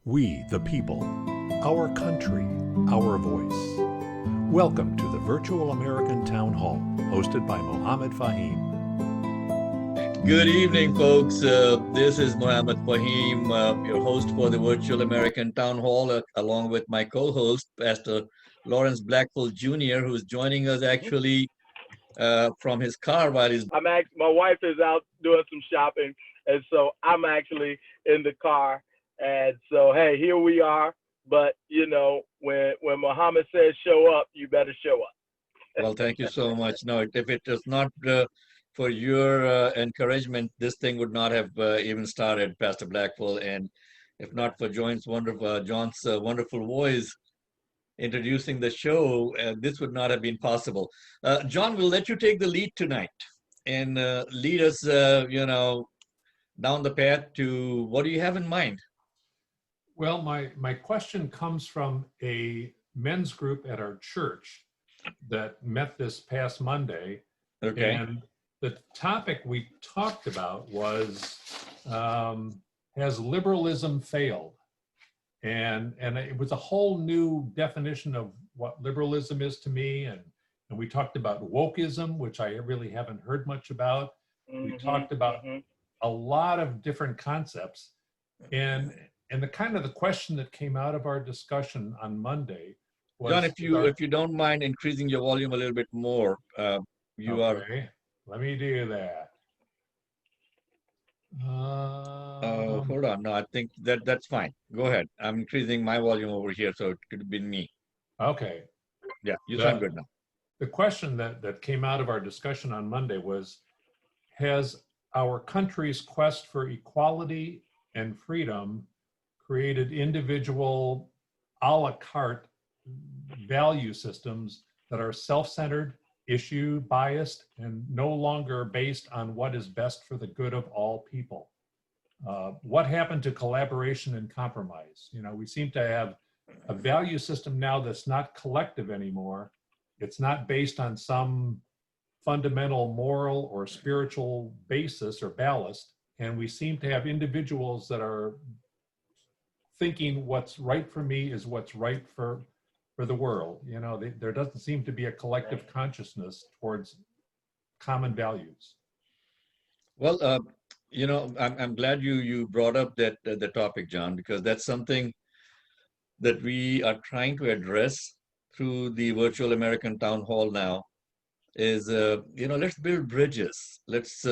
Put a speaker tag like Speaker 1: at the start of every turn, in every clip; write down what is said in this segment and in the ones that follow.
Speaker 1: We, the people, our country, our voice. Welcome to the Virtual American Town Hall, hosted by Mohammed Faheem.
Speaker 2: Good evening, folks. This is Mohammed Faheem, your host for the Virtual American Town Hall, along with my co-host, Pastor Lawrence Blackful Jr., who's joining us actually from his car while he's.
Speaker 3: My wife is out doing some shopping, and so I'm actually in the car. And so, hey, here we are. But you know, when Mohammed says show up, you better show up.
Speaker 2: Well, thank you so much. No, if it was not for your encouragement, this thing would not have even started, Pastor Blackful. And if not for John's wonderful voice introducing the show, this would not have been possible. John, we'll let you take the lead tonight and lead us, down the path to what do you have in mind?
Speaker 4: Well, my question comes from a men's group at our church that met this past Monday.
Speaker 2: Okay.
Speaker 4: And the topic we talked about was, has liberalism failed? And it was a whole new definition of what liberalism is to me. And we talked about wokeism, which I really haven't heard much about. We talked about a lot of different concepts. And the kind of the question that came out of our discussion on Monday was—
Speaker 2: John, if you don't mind increasing your volume a little bit more,
Speaker 4: okay. Let me do that.
Speaker 2: Hold on. No, I think that's fine. Go ahead. I'm increasing my volume over here, so it could have been me.
Speaker 4: Okay.
Speaker 2: Yeah, you sound good now.
Speaker 4: The question that came out of our discussion on Monday was, has our country's quest for equality and freedom created individual a la carte value systems that are self-centered, issue biased, and no longer based on what is best for the good of all people? What happened to collaboration and compromise? You know, we seem to have a value system now that's not collective anymore. It's not based on some fundamental moral or spiritual basis or ballast. And we seem to have individuals that are thinking what's right for me is what's right for the world. You know, there doesn't seem to be a collective consciousness towards common values.
Speaker 2: Well, I'm glad you brought up that the topic, John, because that's something that we are trying to address through the Virtual American Town Hall now. Is let's build bridges. Let's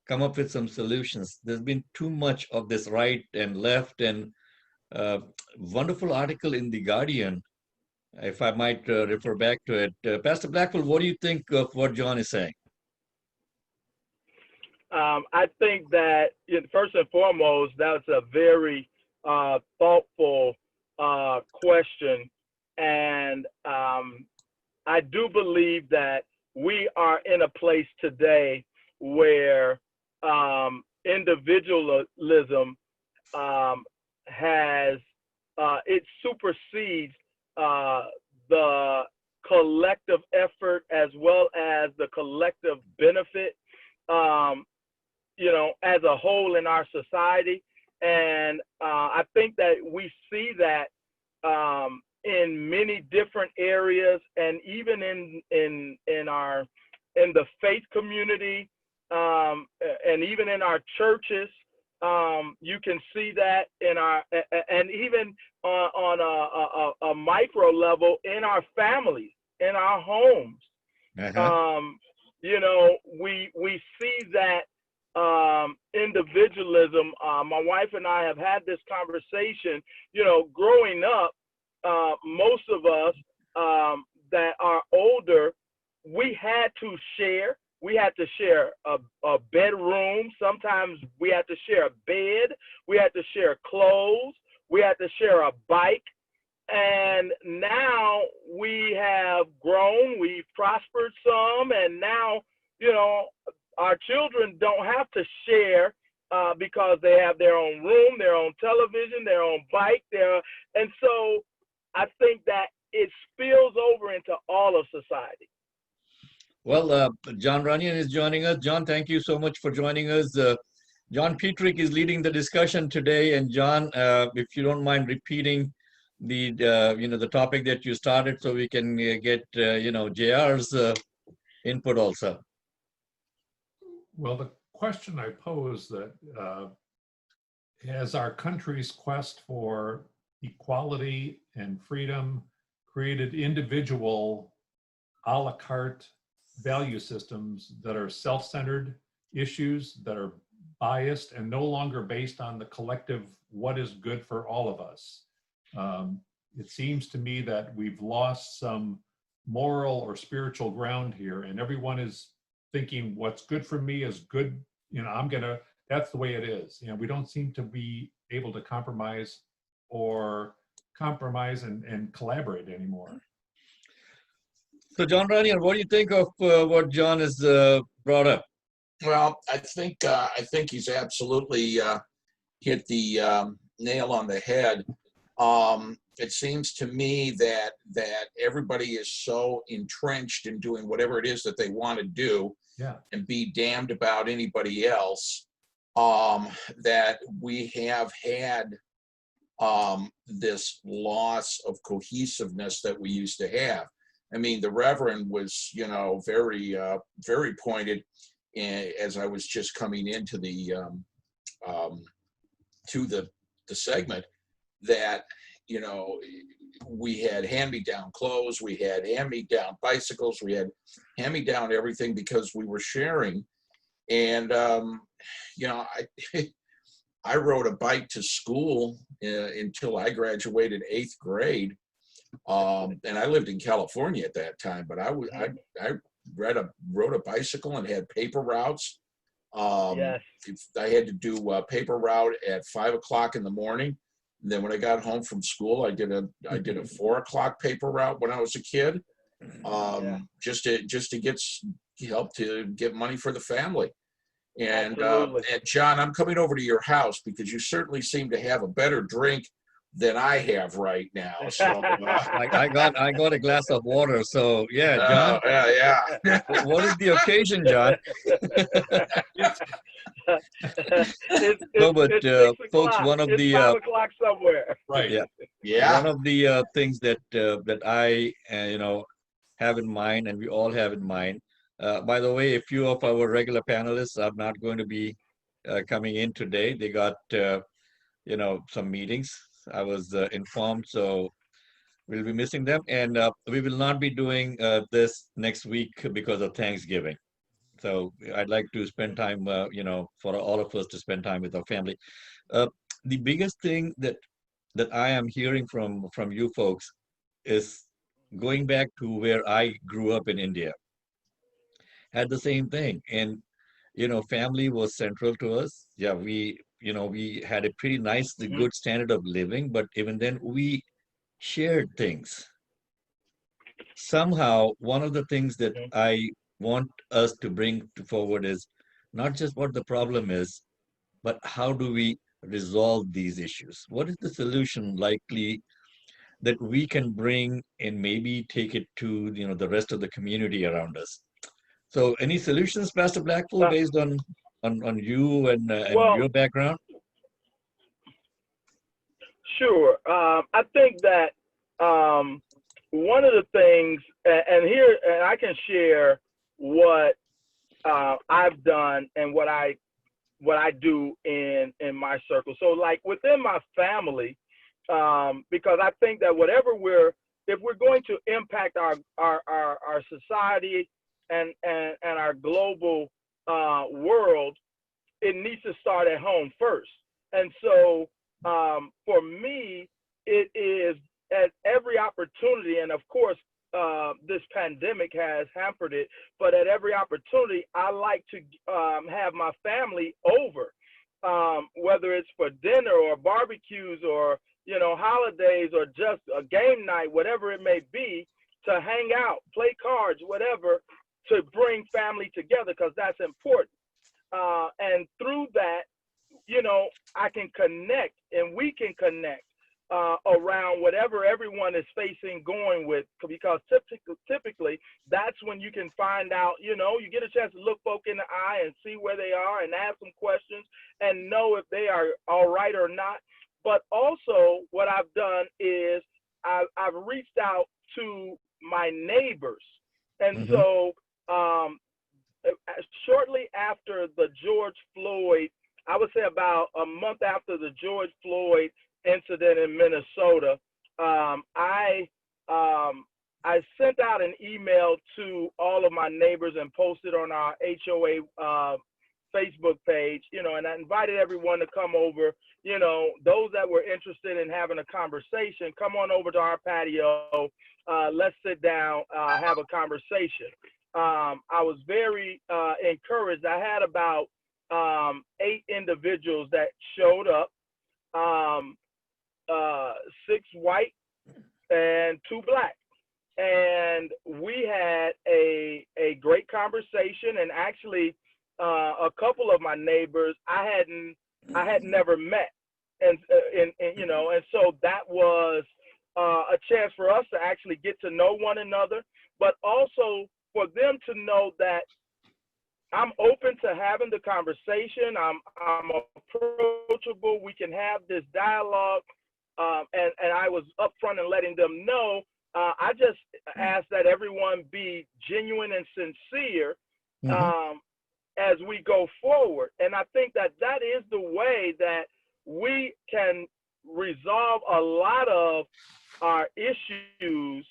Speaker 2: come up with some solutions. There's been too much of this right and left, and wonderful article in The Guardian, if I might refer back to it. Pastor Blackful, what do you think of what John is saying?
Speaker 3: I think that first and foremost, that's a very thoughtful question. And I do believe that we are in a place today where individualism it supersedes the collective effort as well as the collective benefit, as a whole in our society. And I think that we see that in many different areas, and even in the faith community, and even in our churches. You can see that and even on a micro level in our families, in our homes. We see that individualism. My wife and I have had this conversation. Growing up, most of us that are older, we had to share. We had to share a bedroom. Sometimes we had to share a bed. We had to share clothes. We had to share a bike. And now we have grown. We've prospered some. And now, our children don't have to share because they have their own room, their own television, their own bike. And so I think that it spills over into all of society.
Speaker 2: Well, John Runion is joining us. John, thank you so much for joining us. John Petrik is leading the discussion today. And John, if you don't mind repeating the the topic that you started, so we can get JR's input also.
Speaker 4: Well, the question I pose that has our country's quest for equality and freedom created individual a la carte value systems that are self-centered issues that are biased and no longer based on the collective what is good for all of us. It seems to me that we've lost some moral or spiritual ground here, and everyone is thinking what's good for me is good. That's the way it is. We don't seem to be able to compromise and collaborate anymore.
Speaker 2: So John Runion, what do you think of what John has brought up?
Speaker 5: Well, I think he's absolutely hit the nail on the head. It seems to me that everybody is so entrenched in doing whatever it is that they want to do, and be damned about anybody else, that we have had this loss of cohesiveness that we used to have. I mean, the Reverend was, very, very pointed as I was just coming into the segment, that we had hand-me-down clothes, we had hand-me-down bicycles, we had hand-me-down everything because we were sharing. And I rode a bike to school until I graduated 8th grade. And I lived in California at that time, but I rode a bicycle and had paper routes.
Speaker 3: Yes.
Speaker 5: I had to do a paper route at 5 o'clock in the morning. And then when I got home from school, I did a 4 o'clock paper route when I was a kid, just to get help to get money for the family. And John, I'm coming over to your house because you certainly seem to have a better drink than I have right now. So
Speaker 2: I got a glass of water. So yeah, John.
Speaker 5: yeah.
Speaker 2: What is the occasion, John?
Speaker 3: It's
Speaker 2: folks, one of the
Speaker 3: 5 o'clock somewhere.
Speaker 4: Right.
Speaker 5: Yeah.
Speaker 2: One of the things that I have in mind, and we all have in mind. By the way, a few of our regular panelists are not going to be coming in today. They got some meetings. I was informed, so we'll be missing them, and we will not be doing this next week because of Thanksgiving. So I'd like to spend time, for all of us to spend time with our family. The biggest thing that I am hearing from you folks is going back to where I grew up in India. Had the same thing, and family was central to us. Yeah, we had a pretty nice, good standard of living, but even then we shared things. Somehow, one of the things that I want us to bring forward is not just what the problem is, but how do we resolve these issues? What is the solution likely that we can bring and maybe take it to the rest of the community around us? So, any solutions, Pastor Blackful, based on you and your background?
Speaker 3: Sure. I think that one of the things, and I can share what I've done and what I do in my circle. So, like within my family, because I think that if we're going to impact our society and our global world, it needs to start at home first. And so for me, it is at every opportunity, and of course, this pandemic has hampered it, but at every opportunity, I like to have my family over, whether it's for dinner or barbecues or, holidays or just a game night, whatever it may be, to hang out, play cards, whatever, to bring family together, because that's important. And through that, I can connect and we can connect around whatever everyone is facing going with, because typically that's when you can find out, you get a chance to look folk in the eye and see where they are and ask them questions and know if they are all right or not. But also what I've done is I've reached out to my neighbors. And so shortly after the George Floyd, I would say about a month after the George Floyd incident in Minnesota, I sent out an email to all of my neighbors and posted on our HOA Facebook page, and I invited everyone to come over. Those that were interested in having a conversation, come on over to our patio. Let's sit down, have a conversation. I was very encouraged. I had about 8 individuals that showed up. 6 white and 2 black, and we had a great conversation. And actually, a couple of my neighbors I had never met, and so that was a chance for us to actually get to know one another, but also for them to know that I'm open to having the conversation. I'm approachable. We can have this dialogue. And I was upfront in letting them know. I just ask that everyone be genuine and sincere as we go forward. And I think that is the way that we can resolve a lot of our issues,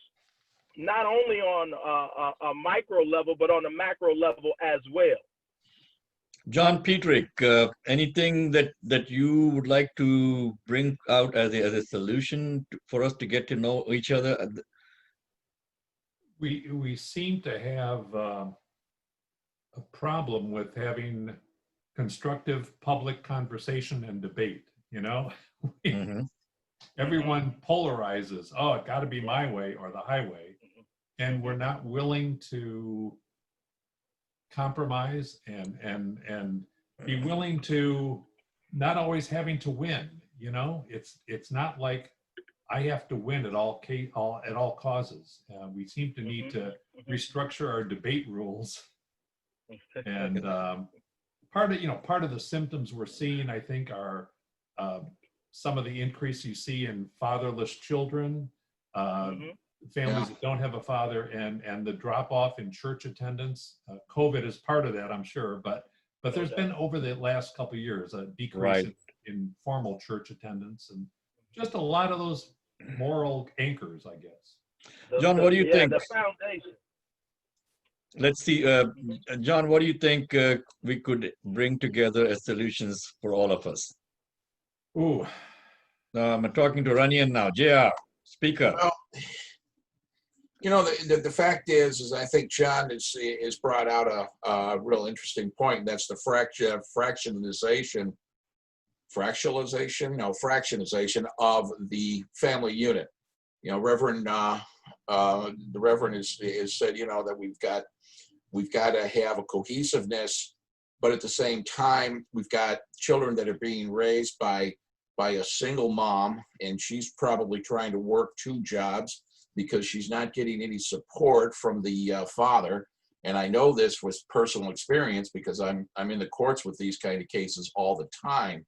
Speaker 3: not only on a micro level, but on a macro level as well.
Speaker 2: John Petrik, anything that you would like to bring out as a solution for us to get to know each other?
Speaker 4: We seem to have a problem with having constructive public conversation and debate. Everyone polarizes. Oh, it got to be my way or the highway, and we're not willing to compromise and be willing to not always having to win. It's not like I have to win at all causes. We seem to need to restructure our debate rules. And part of the symptoms we're seeing, I think, are some of the increase you see in fatherless children, families that don't have a father, and the drop off in church attendance. COVID is part of that, I'm sure, but there's been over the last couple of years a decrease in formal church attendance, and just a lot of those moral anchors, I guess.
Speaker 2: John, what do you think?
Speaker 3: The foundation.
Speaker 2: Let's see, John, what do you think we could bring together as solutions for all of us?
Speaker 4: Ooh.
Speaker 2: I'm talking to Runion now. JR, speak up.
Speaker 5: Well, the fact is I think John has brought out a real interesting point. That's the fractionalization of the family unit. The Reverend has said, that we've got to have a cohesiveness, but at the same time, we've got children that are being raised by a single mom, and she's probably trying to work 2 jobs because she's not getting any support from the father. And I know this with personal experience because I'm in the courts with these kind of cases all the time.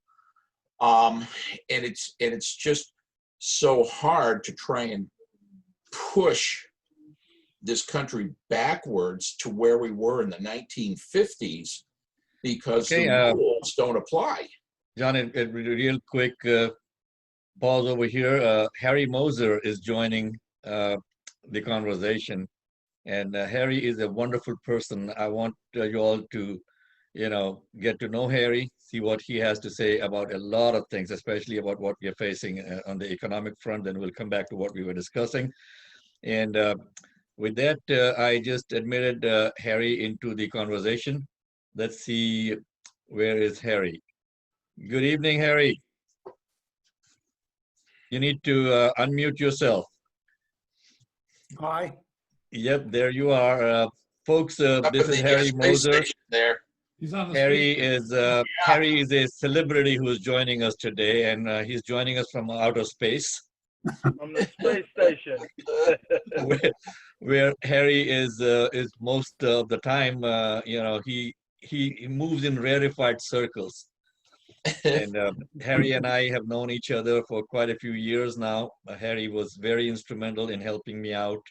Speaker 5: And it's just so hard to try and push this country backwards to where we were in the 1950s because the rules don't apply.
Speaker 2: John, real quick pause over here. Harry Moser is joining the conversation, and Harry is a wonderful person. I want you all to, get to know Harry, see what he has to say about a lot of things, especially about what we are facing on the economic front. Then we'll come back to what we were discussing. And with that, I just admitted Harry into the conversation. Let's see, where is Harry? Good evening, Harry. You need to unmute yourself.
Speaker 6: Hi.
Speaker 2: Yep, there you are. Folks, this is Harry Moser.
Speaker 5: There.
Speaker 4: He's on the
Speaker 2: Harry
Speaker 4: speaker.
Speaker 2: Harry is a celebrity who is joining us today, and he's joining us from outer space,
Speaker 3: From the space station.
Speaker 2: where, where Harry is most of the time. He moves in rarefied circles. And Harry and I have known each other for quite a few years now. Harry was very instrumental in helping me out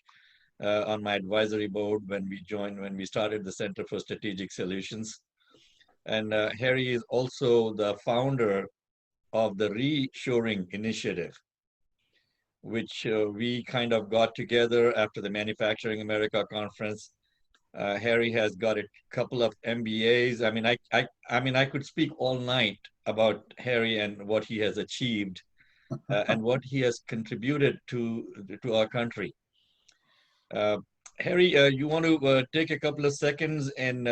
Speaker 2: on my advisory board when we started the Center for Strategic Solutions. And Harry is also the founder of the Reshoring Initiative, which we kind of got together after the Manufacturing America conference. Harry has got a couple of MBAs. I mean, I could speak all night about Harry and what he has achieved and what he has contributed to our country. Harry, you want to take a couple of seconds and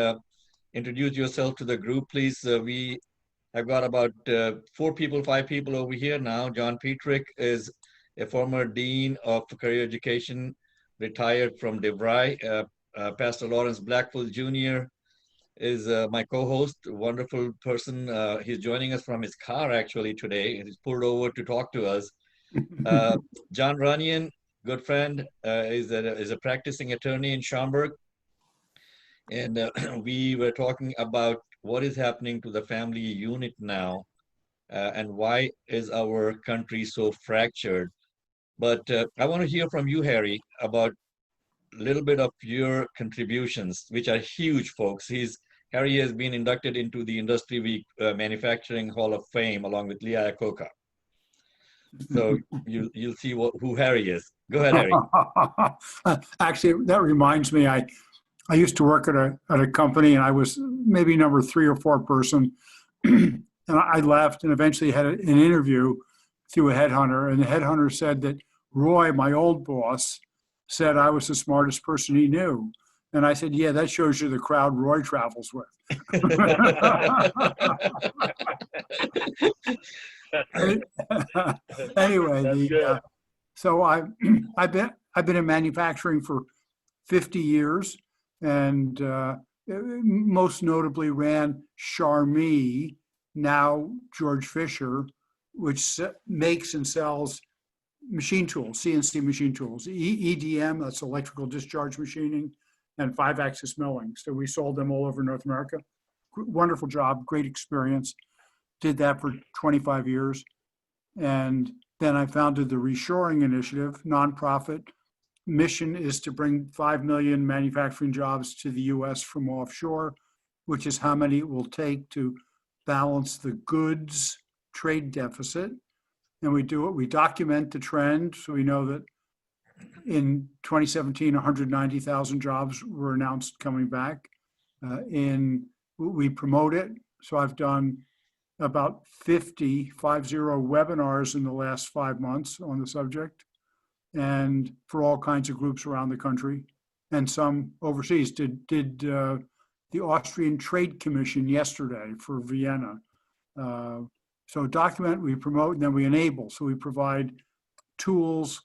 Speaker 2: introduce yourself to the group, please? We have got about 5 people over here now. John Petrik is a former Dean of Career Education, retired from DeVry. Pastor Lawrence Blackful Jr. is my co-host, a wonderful person. He's joining us from his car actually today. He's pulled over to talk to us. John Runion, good friend, is a practicing attorney in Schaumburg. And we were talking about what is happening to the family unit now and why is our country so fractured. But I want to hear from you, Harry, about a little bit of your contributions, which are huge, folks. Harry has been inducted into the Industry Week Manufacturing Hall of Fame along with Leah Iacocca. So you'll see who Harry is. Go ahead, Harry.
Speaker 6: Actually, that reminds me, I used to work at a company, and I was maybe number 3 or 4 person, and I left and eventually had an interview through a headhunter, and the headhunter said that Roy, my old boss, said I was the smartest person he knew. And I said, yeah, that shows you the crowd Roy travels with. Anyway, so I've been in manufacturing for 50 years, and most notably ran Charmy, now George Fisher, which makes and sells machine tools, CNC machine tools, EDM, that's electrical discharge machining, and 5-axis milling. So we sold them all over North America. Wonderful job, great experience. Did that for 25 years. And then I founded the Reshoring Initiative, nonprofit. Mission is to bring 5 million manufacturing jobs to the US from offshore, which is how many it will take to balance the goods trade deficit. And we do it, we document the trend. So we know that in 2017, 190,000 jobs were announced coming back. We promote it. So I've done about 50 webinars in the last 5 months on the subject, and for all kinds of groups around the country and some overseas. Did the Austrian Trade Commission yesterday for Vienna. So document, we promote, and then we enable. So we provide tools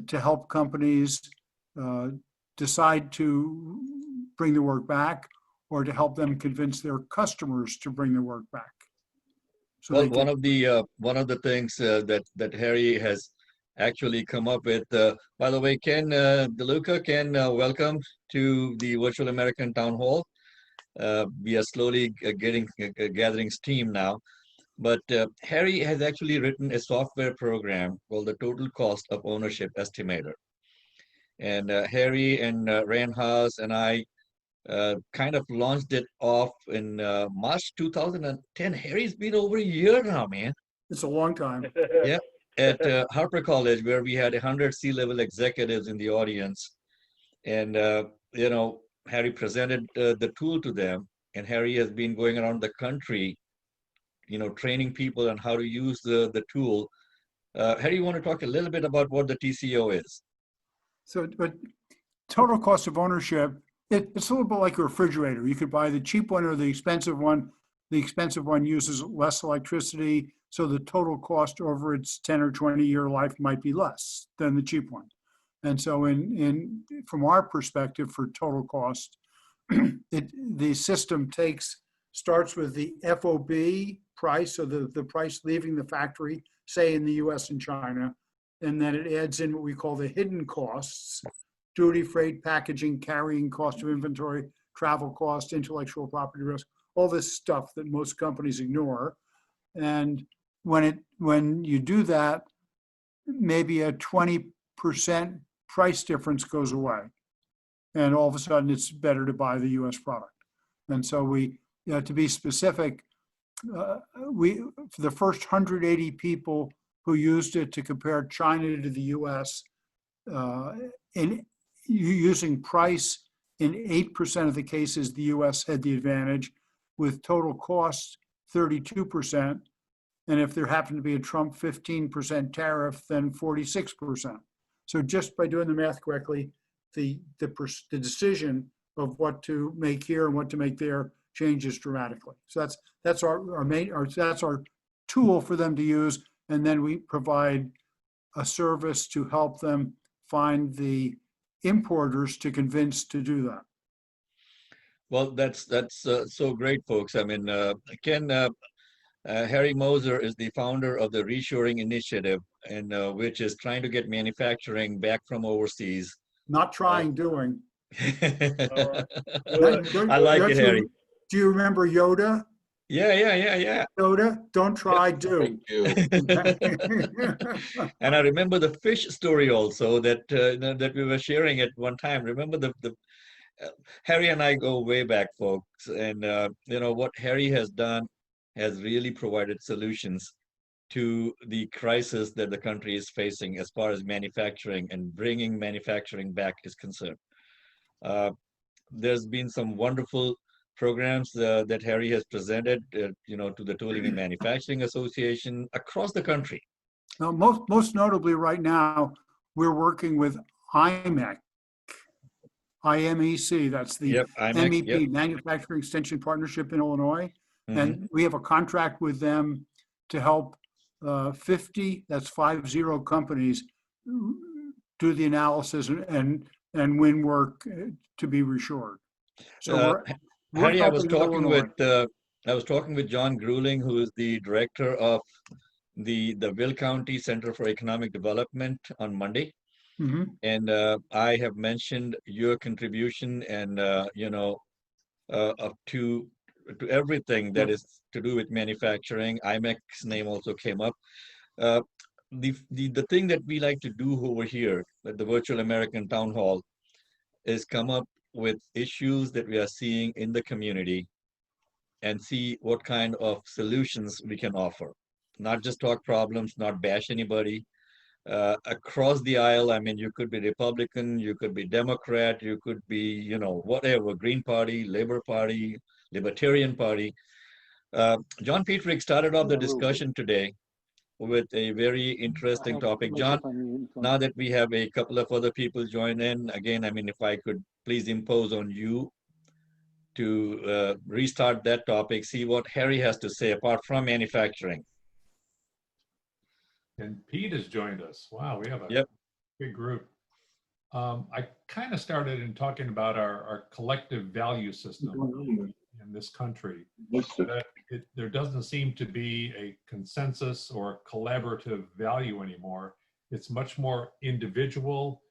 Speaker 6: to help companies decide to bring the work back, or to help them convince their customers to bring the work back. So
Speaker 2: well, one of the things that Harry has actually come up with. By the way, DeLuca, welcome to the Virtual American Town Hall. We are slowly gathering steam now. But Harry has actually written a software program called the Total Cost of Ownership Estimator. And Harry and Ran Haas and I kind of launched it off in March 2010. Harry's been over a year now, man.
Speaker 6: It's a long time.
Speaker 2: Yeah, at Harper College, where we had 100 C-level executives in the audience. And, Harry presented the tool to them. And Harry has been going around the country, training people on how to use the tool. Harry, you want to talk a little bit about what the TCO is?
Speaker 6: So, but total cost of ownership, it's a little bit like a refrigerator. You could buy the cheap one or the expensive one. The expensive one uses less electricity, so the total cost over its 10 or 20-year life might be less than the cheap one. And so from our perspective for total cost, the system takes starts with the FOB price, so the price leaving the factory, say in the US and China, and then it adds in what we call the hidden costs: duty, freight, packaging, carrying cost of inventory, travel cost, intellectual property risk, all this stuff that most companies ignore. And when you do that, maybe a 20% price difference goes away. And all of a sudden it's better to buy the US product. And so to be specific, for the first 180 people who used it to compare China to the US, in using price, in 8% of the cases, the US had the advantage, with total cost 32%. And if there happened to be a Trump 15% tariff, then 46%. So just by doing the math correctly, the decision of what to make here and what to make there changes dramatically. So that's our tool for them to use, and then we provide a service to help them find the importers to convince to do that.
Speaker 2: Well, that's so great, folks. I mean, Ken, Harry Moser is the founder of the Reshoring Initiative, and which is trying to get manufacturing back from overseas.
Speaker 6: Not trying, doing.
Speaker 3: All right.
Speaker 2: I like it, Harry.
Speaker 6: Do you remember Yoda?
Speaker 2: Yeah.
Speaker 6: Yoda, don't try, do.
Speaker 2: And I remember the fish story also that we were sharing at one time. Remember the Harry and I go way back, folks, and what Harry has done has really provided solutions to the crisis that the country is facing as far as manufacturing and bringing manufacturing back is concerned. There's been some wonderful programs that Harry has presented, to the Tooling and Manufacturing Association across the country.
Speaker 6: Now, most notably right now, we're working with IMEC, IMEC, that's the
Speaker 2: IMEC,
Speaker 6: MEP, Manufacturing Extension Partnership in Illinois.
Speaker 2: Mm-hmm.
Speaker 6: And we have a contract with them to help 50 companies do the analysis and win work to be reshored. So
Speaker 2: Harry, I was talking with John Grueling, who is the director of the Will County Center for Economic Development, on Monday.
Speaker 6: Mm-hmm.
Speaker 2: And I have mentioned your contribution and up to everything that is to do with manufacturing. IMEC's name also came up. The thing that we like to do over here at the Virtual American Town Hall is come up with issues that we are seeing in the community and see what kind of solutions we can offer. Not just talk problems, not bash anybody. Across the aisle, I mean, you could be Republican, you could be Democrat, you could be, whatever, Green Party, Labor Party, Libertarian Party. John Petrik started off the discussion today with a very interesting topic. John, now that we have a couple of other people join in, again, I mean, if I could please impose on you to restart that topic, see what Harry has to say apart from manufacturing.
Speaker 4: And Pete has joined us. Wow, we have a big group. I kind of started in talking about our collective value system in this country. There doesn't seem to be a consensus or collaborative value anymore. It's much more individual,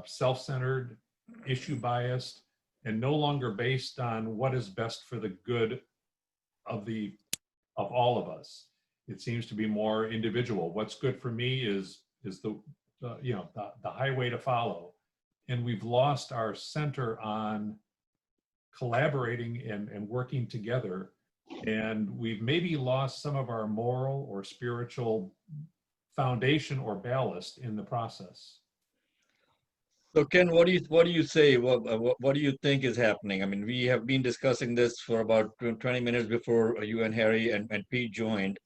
Speaker 4: self-centered, issue biased, and no longer based on what is best for the good of all of us. It seems to be more individual. What's good for me is the highway to follow. And we've lost our center on collaborating and working together. And we've maybe lost some of our moral or spiritual foundation or ballast in the process.
Speaker 2: So Ken, what do you say? What do you think is happening? I mean, we have been discussing this for about 20 minutes before you and Harry and Pete joined.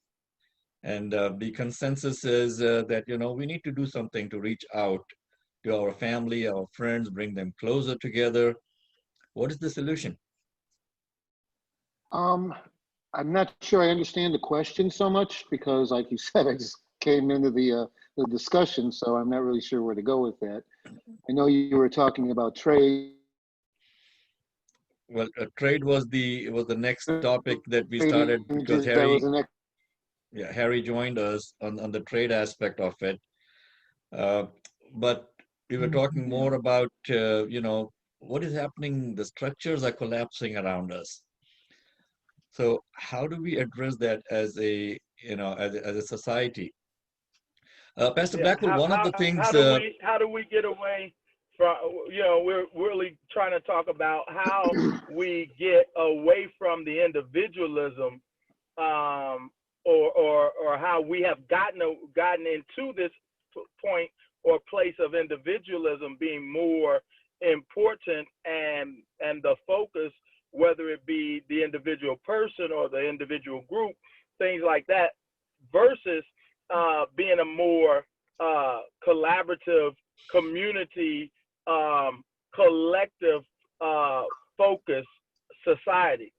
Speaker 2: And the consensus is that, we need to do something to reach out to our family, our friends, bring them closer together. What is the solution?
Speaker 7: I'm not sure I understand the question so much because, like you said, I just came into the discussion, so I'm not really sure where to go with that. I know you were talking about trade.
Speaker 2: well, trade was the next topic that we started because
Speaker 7: That was the next.
Speaker 2: Harry joined us on the trade aspect of it. Uh, but we were talking more about, what is happening? The structures are collapsing around us. So how do we address that as as a society? Pastor
Speaker 3: Yeah.
Speaker 2: Blackful, one of the things,
Speaker 3: How do we get away from, we're really trying to talk about how we get away from the individualism, or how we have gotten into this point or place of individualism being more important, and the focus, whether it be the individual person or the individual group, things like that, versus being a more collaborative, community, collective, focused society.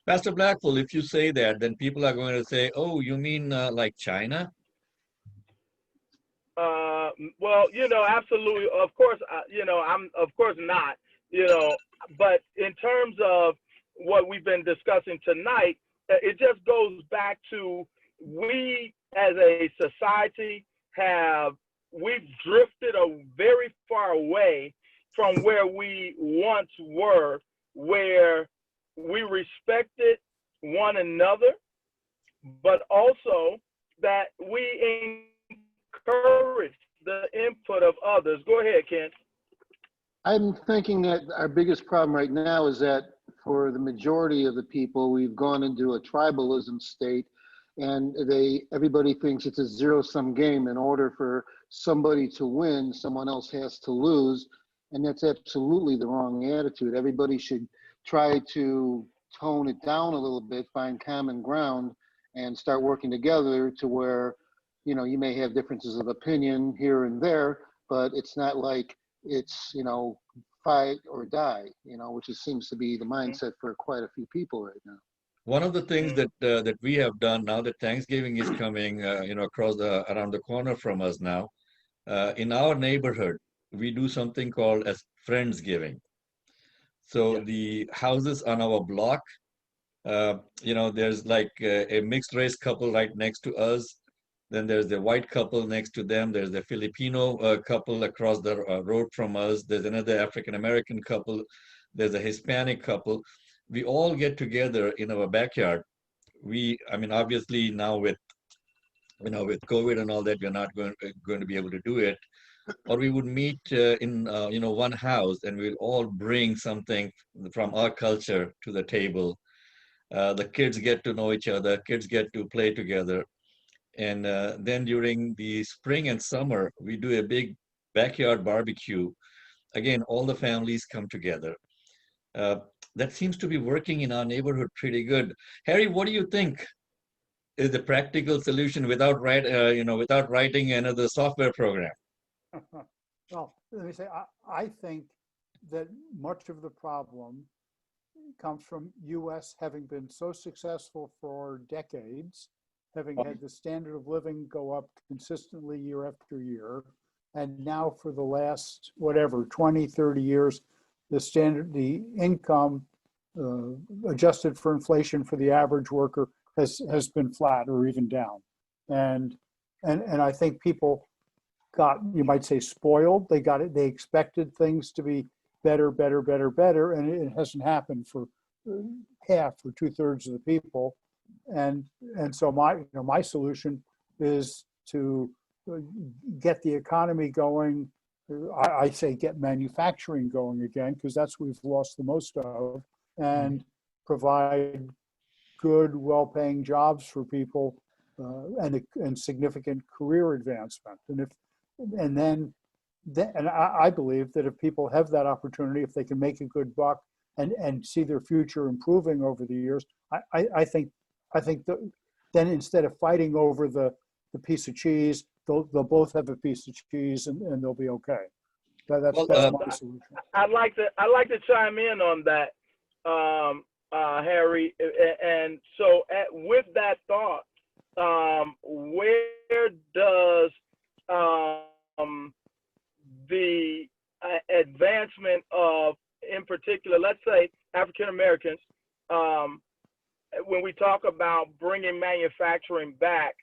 Speaker 2: Pastor Blackful, if you say that, then people are going to say, "Oh, you mean like China?"
Speaker 3: Well, absolutely. Of course, I'm of course not. But in terms of what we've been discussing tonight, it just goes back to, we as a society we've drifted very far away from where we once were, where we respected one another, but also that we encourage the input of others. Go ahead, Ken.
Speaker 7: I'm thinking that our biggest problem right now is that for the majority of the people, we've gone into a tribalism state, and everybody thinks it's a zero-sum game. In order for somebody to win, someone else has to lose, and that's absolutely the wrong attitude. Everybody should try to tone it down a little bit, find common ground, and start working together to where, you may have differences of opinion here and there, but it's not like it's, fight or die, which seems to be the mindset for quite a few people right now.
Speaker 2: One of the things that we have done now that Thanksgiving is coming, around the corner from us now, in our neighborhood, we do something called as Friendsgiving. So the houses on our block, there's like a mixed race couple right next to us. Then there's the white couple next to them. There's the Filipino couple across the road from us. There's another African-American couple. There's a Hispanic couple. We all get together in our backyard. Obviously now with COVID and all that, we're not going to be able to do it. Or we would meet in one house, and we'll all bring something from our culture to the table. The kids get to know each other. Kids get to play together. And then during the spring and summer, we do a big backyard barbecue. Again, all the families come together. That seems to be working in our neighborhood pretty good. Harry, what do you think is the practical solution without writing another software program?
Speaker 6: Well, let me say, I think that much of the problem comes from U.S. having been so successful for decades, having had the standard of living go up consistently year after year. And now for the last, 20, 30 years, the income adjusted for inflation for the average worker has been flat or even down. And I think people got, you might say, spoiled. They expected things to be better, and it hasn't happened for half or 2/3 of the people. And so my solution is to get the economy going. I say get manufacturing going again, because that's what we've lost the most of, and provide good, well-paying jobs for people, and significant career advancement. And I believe that if people have that opportunity, if they can make a good buck and see their future improving over the years, I think that then instead of fighting over the piece of cheese, they'll both have a piece of cheese and they'll be okay. That's my solution.
Speaker 3: I'd like to chime in on that, Harry. And so with that thought, where does the advancement of, in particular, let's say African Americans, when we talk about bringing manufacturing back,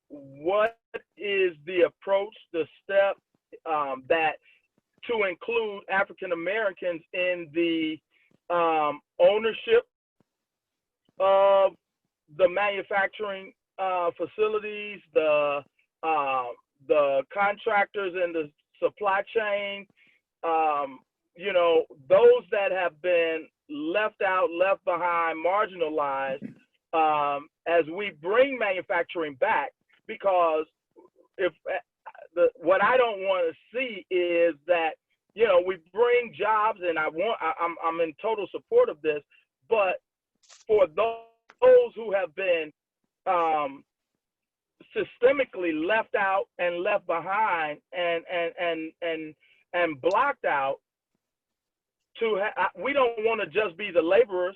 Speaker 3: what is the approach, the step that to include African Americans in the ownership of the manufacturing facilities, the contractors in the supply chain, you know, those that have been left out, left behind, marginalized, as we bring manufacturing back, because if what I don't want to see is that, you know, we bring jobs, and I'm in total support of this, but for those who have been systemically left out and left behind and blocked out, we don't want to just be the laborers.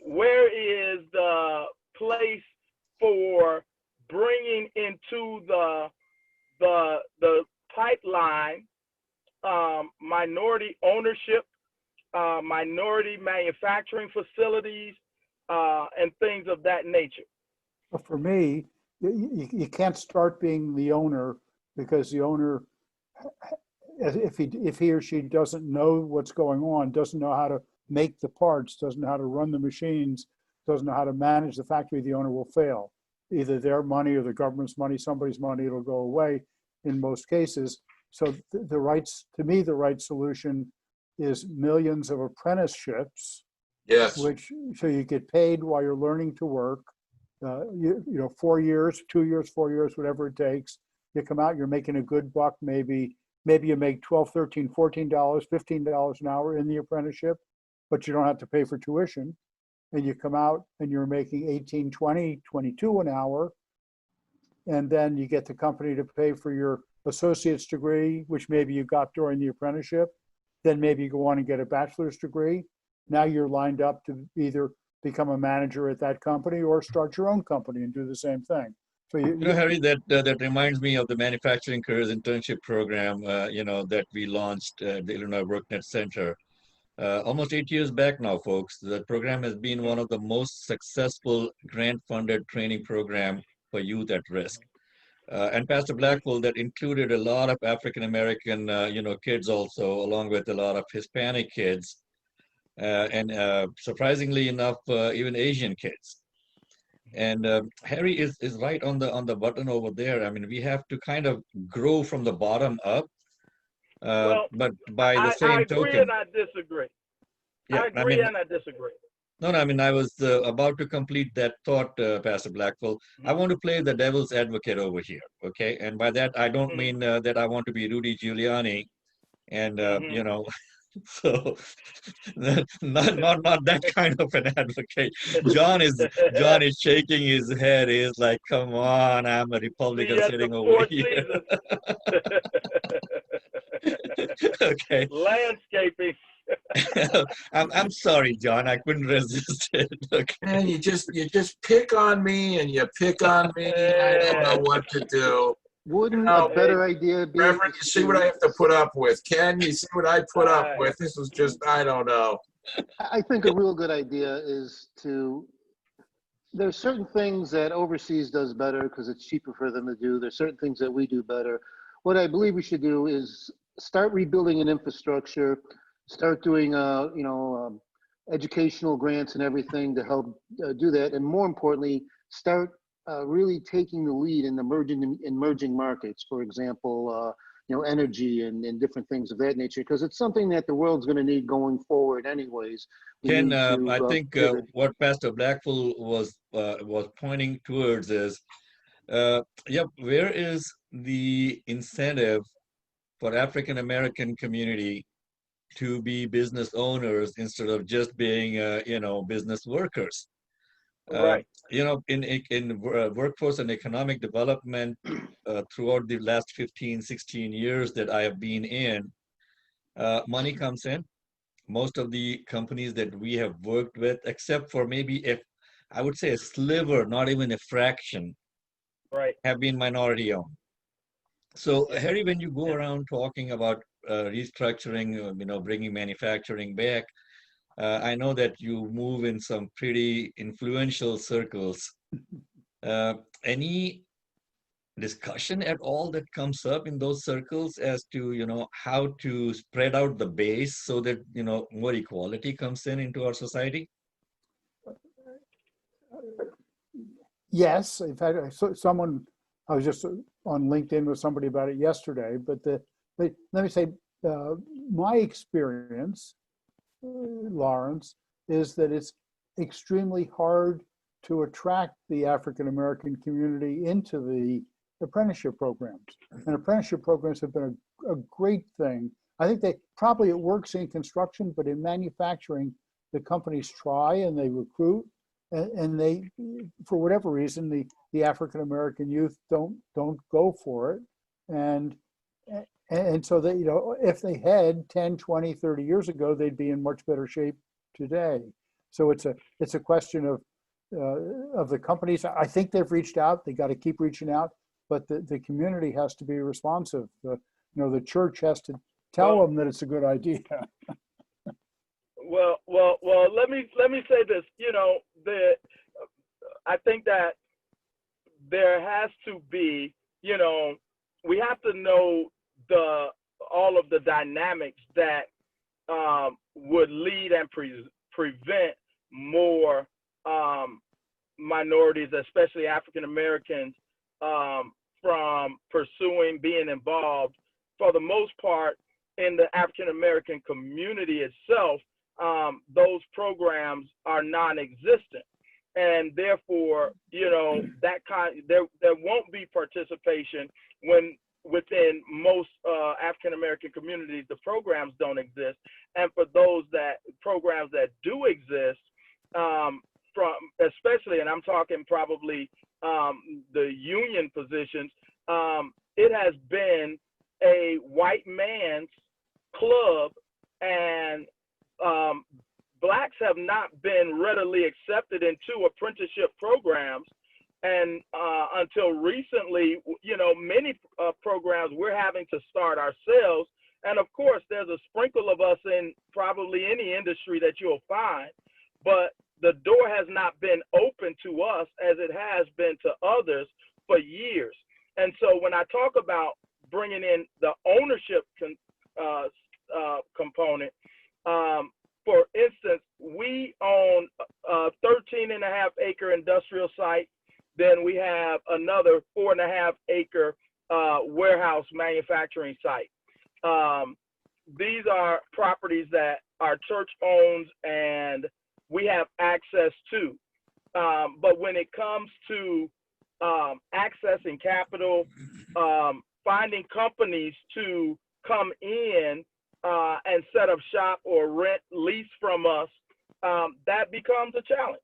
Speaker 3: Where is the place for bringing into the pipeline minority ownership, minority manufacturing facilities, and things of that nature?
Speaker 6: Well, for me, you can't start being the owner, because the owner, if he or she doesn't know what's going on, doesn't know how to make the parts, doesn't know how to run the machines, doesn't know how to manage the factory, the owner will fail. Either their money or the government's money, somebody's money, it'll go away in most cases. So the right solution is millions of apprenticeships.
Speaker 5: Yes.
Speaker 6: So you get paid while you're learning to work. You know, 4 years, 2 years, 4 years, whatever it takes. You come out, you're making a good buck. Maybe you make $12, $13, $14, $15 an hour in the apprenticeship, but you don't have to pay for tuition. And you come out and you're making 18, 20, 22 an hour. And then you get the company to pay for your associate's degree, which maybe you got during the apprenticeship. Then maybe you go on and get a bachelor's degree. Now you're lined up to either become a manager at that company or start your own company and do the same thing. So
Speaker 2: You know, Harry, that reminds me of the Manufacturing Careers Internship Program, you know, that we launched at the Illinois WorkNet Center almost 8 years back now, folks. The program has been one of the most successful grant-funded training program for youth at risk. And Pastor Blackful, that included a lot of African-American, you know, kids also, along with a lot of Hispanic kids, and surprisingly enough, even Asian kids. And Harry is right on the button over there. I mean, we have to kind of grow from the bottom up, but by the same
Speaker 3: I agree
Speaker 2: token,
Speaker 3: and I disagree.
Speaker 2: yeah,
Speaker 3: I agree and I disagree.
Speaker 2: No, I mean, I was about to complete that thought, Pastor Blackful. I want to play the devil's advocate over here, okay? And by that, I don't mean that I want to be Rudy Giuliani, and you know, so not that kind of an advocate. John is shaking his head. He's like, "Come on, I'm a Republican sitting over here." Okay.
Speaker 3: Landscaping.
Speaker 2: I'm sorry, John. I couldn't resist it. Okay.
Speaker 5: And you just pick on me and you pick on me. I don't know what to do.
Speaker 7: Wouldn't a better idea be?
Speaker 5: Reverend, you see what I have to put up with. Ken, you see what I put up with. This was just, I don't know.
Speaker 7: I think a real good idea is there's certain things that overseas does better because it's cheaper for them to do. There's certain things that we do better. What I believe we should do is start rebuilding an infrastructure, start doing, educational grants and everything to help do that. And more importantly, start really taking the lead in emerging markets, for example, energy and different things of that nature, because it's something that the world's going to need going forward anyways.
Speaker 2: Ken, I think what Pastor Blackful was pointing towards is, where is the incentive for African American community to be business owners instead of just being, business workers?
Speaker 3: Right.
Speaker 2: In workforce and economic development throughout the last 15, 16 years that I have been in, money comes in. Most of the companies that we have worked with, except for maybe I would say a sliver, not even a fraction,
Speaker 3: right,
Speaker 2: have been minority owned. So Harry, when you go around talking about restructuring, bringing manufacturing back. I know that you move in some pretty influential circles. Any discussion at all that comes up in those circles as to, how to spread out the base so that, more equality comes into our society?
Speaker 6: Yes, in fact, I was just on LinkedIn with somebody about it yesterday, but let me say, my experience, Lawrence, is that it's extremely hard to attract the African-American community into the apprenticeship programs. And apprenticeship programs have been a great thing. I think it works in construction, but in manufacturing, the companies try and they recruit, and they, for whatever reason, the African-American youth don't go for it. And so that, if they had 10, 20, 30 years ago, they'd be in much better shape today. So it's a question of the companies. I think they've reached out. They got to keep reaching out, but the community has to be responsive. The church has to tell them that it's a good idea.
Speaker 3: Well. Let me say this. I think that there has to be. We have to know all of the dynamics that would lead and prevent more minorities, especially African Americans, from being involved, for the most part, in the African American community itself. Those programs are non-existent, and therefore, there won't be participation when within most African American communities the programs don't exist, and for those programs that do exist, especially, and I'm talking probably the union positions, it has been a white man's club, and blacks have not been readily accepted into apprenticeship programs. And until recently, many programs we're having to start ourselves. And of course, there's a sprinkle of us in probably any industry that you'll find, but the door has not been open to us as it has been to others for years. And so when I talk about bringing in the ownership component, for instance, we own a 13.5-acre industrial site. Then we have another 4.5-acre warehouse manufacturing site. These are properties that our church owns and we have access to. But when it comes to accessing capital, finding companies to come in and set up shop or lease from us, that becomes a challenge.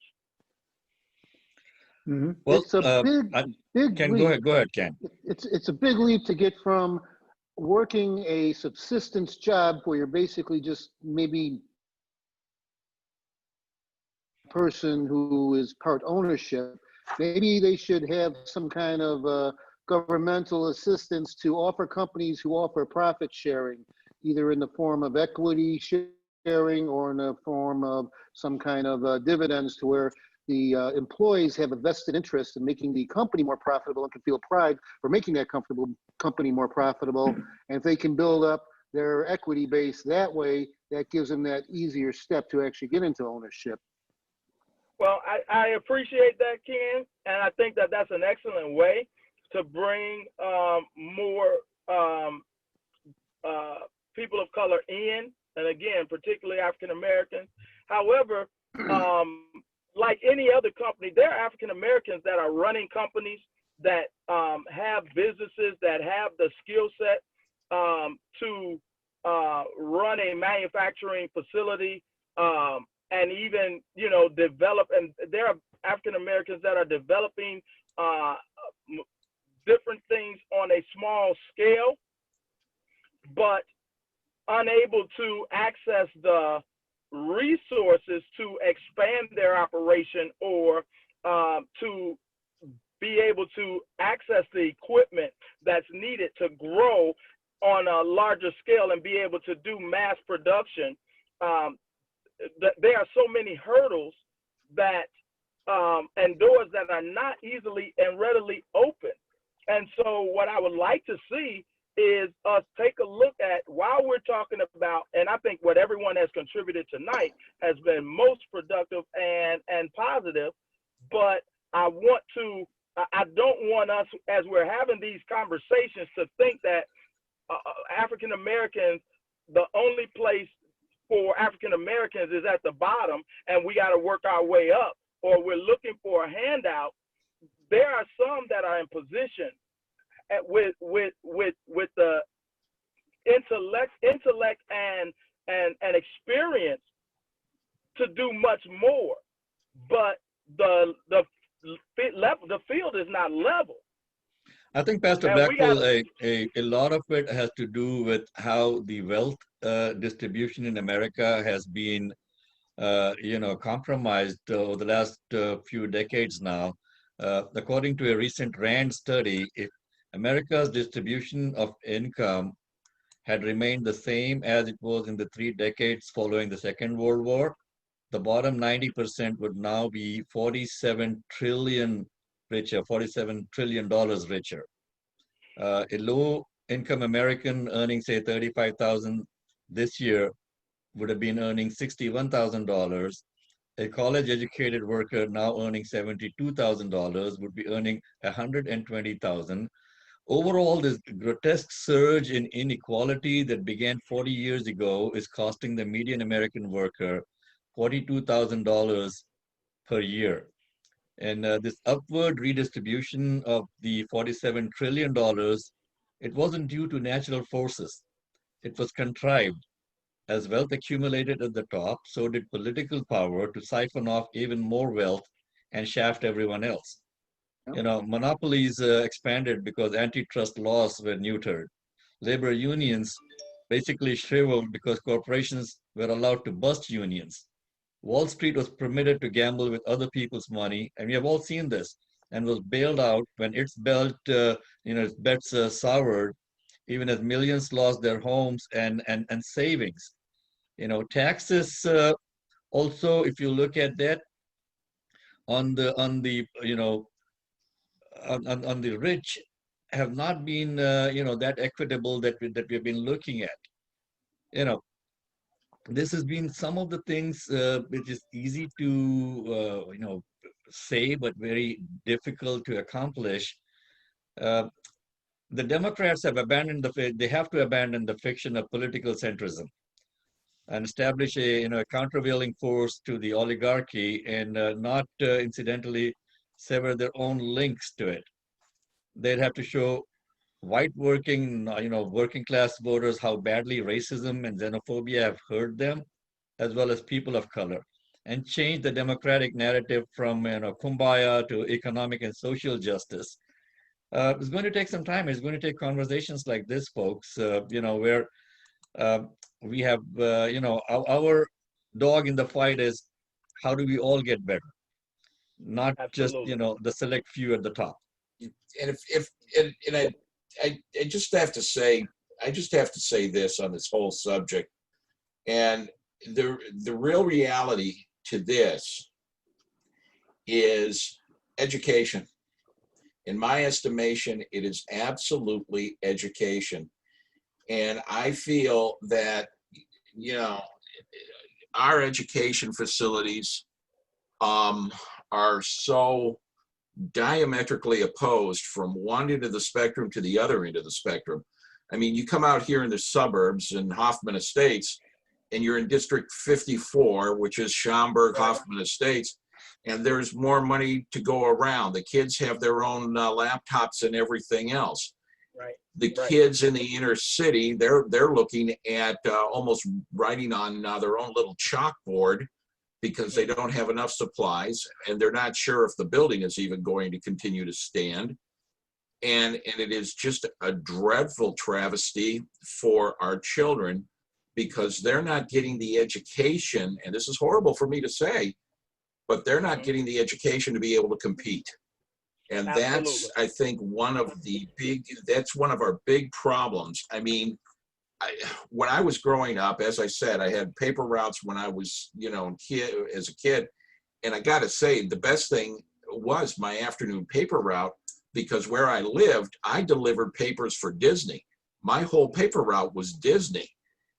Speaker 7: Mm-hmm.
Speaker 2: Well,
Speaker 7: it's a big
Speaker 2: Ken,
Speaker 7: leap.
Speaker 2: go ahead, Ken.
Speaker 7: It's a big leap to get from working a subsistence job where you're basically just maybe person who is part ownership. Maybe they should have some kind of governmental assistance to offer companies who offer profit sharing, either in the form of equity sharing or in the form of some kind of dividends, to where the employees have a vested interest in making the company more profitable and can feel pride for making that company more profitable. And if they can build up their equity base that way, that gives them that easier step to actually get into ownership.
Speaker 3: Well, I appreciate that, Ken, and I think that that's an excellent way to bring more people of color in, and again, particularly African Americans. However, like any other company, there are African Americans that are running companies that have businesses that have the skill set to run a manufacturing facility, and even, develop. And there are African Americans that are developing different things on a small scale, but unable to access the resources to expand their operation or to be able to access the equipment that's needed to grow on a larger scale and be able to do mass production, there are so many hurdles that and doors that are not easily and readily open. And so what I would like to see is us take a look at, while we're talking about, and I think what everyone has contributed tonight has been most productive and positive, but I don't want us, as we're having these conversations, to think that African Americans, the only place for African Americans is at the bottom and we got to work our way up, or we're looking for a handout. There are some that are in position with the intellect and experience to do much more, but the field is not level.
Speaker 2: I think, Pastor
Speaker 3: And
Speaker 2: Blackful, a lot of it has to do with how the wealth distribution in America has been, compromised over the last few decades now. According to a recent RAND study, if America's distribution of income had remained the same as it was in the 3 decades following the Second World War, the bottom 90% would now be $47 trillion richer. A low-income American earning, say, $35,000 this year would have been earning $61,000. A college-educated worker now earning $72,000 would be earning $120,000. Overall, this grotesque surge in inequality that began 40 years ago is costing the median American worker $42,000 per year. And this upward redistribution of the $47 trillion, it wasn't due to natural forces. It was contrived. As wealth accumulated at the top, so did political power to siphon off even more wealth and shaft everyone else. Monopolies expanded because antitrust laws were neutered. Labor unions basically shriveled because corporations were allowed to bust unions. Wall Street was permitted to gamble with other people's money, and we have all seen this, and was bailed out when its bets soured, even as millions lost their homes and savings. Taxes also, if you look at that, on the rich have not been that equitable that we've been looking at. This has been some of the things which is easy to say, but very difficult to accomplish. The Democrats have abandoned they have to abandon the fiction of political centrism and establish a countervailing force to the oligarchy, and not incidentally sever their own links to it. They'd have to show white working class voters how badly racism and xenophobia have hurt them, as well as people of color, and change the democratic narrative from kumbaya to economic and social justice. It's going to take some time. It's going to take conversations like this, folks, where we have, our dog in the fight is how do we all get better, not
Speaker 3: Absolutely.
Speaker 2: just, the select few at the top.
Speaker 5: And I just have to say this on this whole subject. And the real reality to this is education. In my estimation, it is absolutely education. And I feel that, our education facilities are so diametrically opposed from one end of the spectrum to the other end of the spectrum. I mean, you come out here in the suburbs in Hoffman Estates, and you're in District 54, which is Schaumburg, Hoffman Estates, and there's more money to go around. The kids have their own laptops and everything else.
Speaker 3: Right.
Speaker 5: The kids in the inner city, they're looking at almost writing on their own little chalkboard because they don't have enough supplies, and they're not sure if the building is even going to continue to stand. And it is just a dreadful travesty for our children because they're not getting the education, and this is horrible for me to say, but they're not getting the education to be able to compete. And
Speaker 3: Absolutely.
Speaker 5: that's, I think, that's one of our big problems. I mean, when I was growing up, as I said, I had paper routes when I was, as a kid. And I got to say, the best thing was my afternoon paper route, because where I lived, I delivered papers for Disney. My whole paper route was Disney.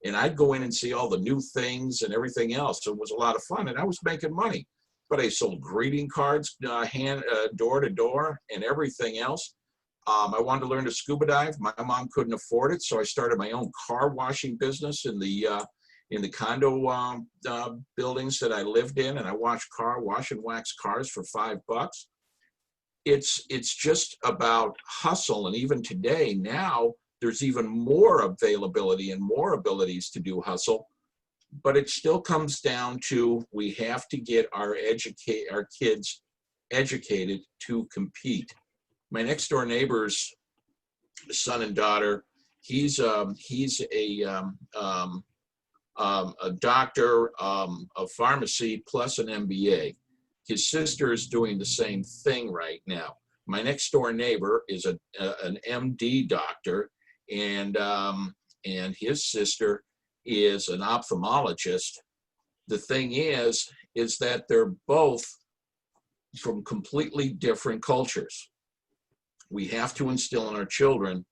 Speaker 5: And I'd go in and see all the new things and everything else. So it was a lot of fun, and I was making money. But I sold greeting cards, door to door, and everything else. I wanted to learn to scuba dive. My mom couldn't afford it, so I started my own car washing business in the condo buildings that I lived in, and I wash and wax cars for $5. It's just about hustle, and even today, now there's even more availability and more abilities to do hustle. But it still comes down to, we have to get our kids educated to compete. My next door neighbor's son and daughter, he's a doctor of pharmacy plus an MBA. His sister is doing the same thing right now. My next door neighbor is an MD doctor, and his sister is an ophthalmologist. The thing is that they're both from completely different cultures. We have to instill in our children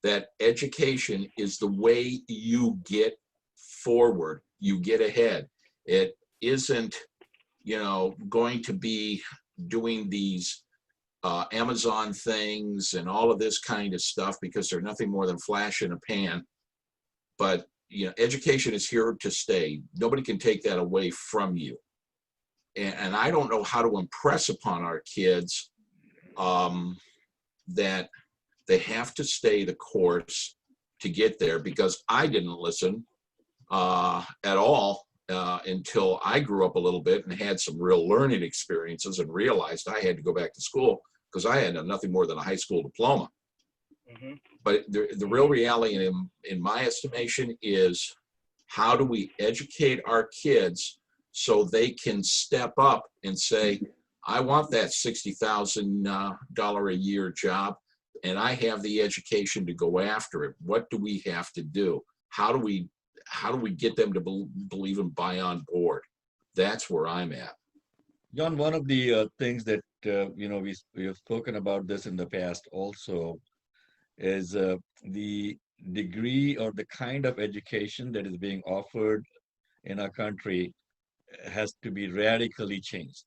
Speaker 5: that education is the way you get forward, you get ahead. It isn't, going to be doing these Amazon things and all of this kind of stuff, because they're nothing more than flash in a pan. But education is here to stay. Nobody can take that away from you. And I don't know how to impress upon our kids that they have to stay the course to get there, because I didn't listen at all until I grew up a little bit and had some real learning experiences and realized I had to go back to school, because I had nothing more than a high school diploma. Mm-hmm. But the real reality, in my estimation, is how do we educate our kids so they can step up and say, I want that $60,000 a year job, and I have the education to go after it. What do we have to do? How do we get them to believe and buy on board? That's where I'm at.
Speaker 2: John, one of the things that we have spoken about this in the past also is the degree or the kind of education that is being offered in our country has to be radically changed.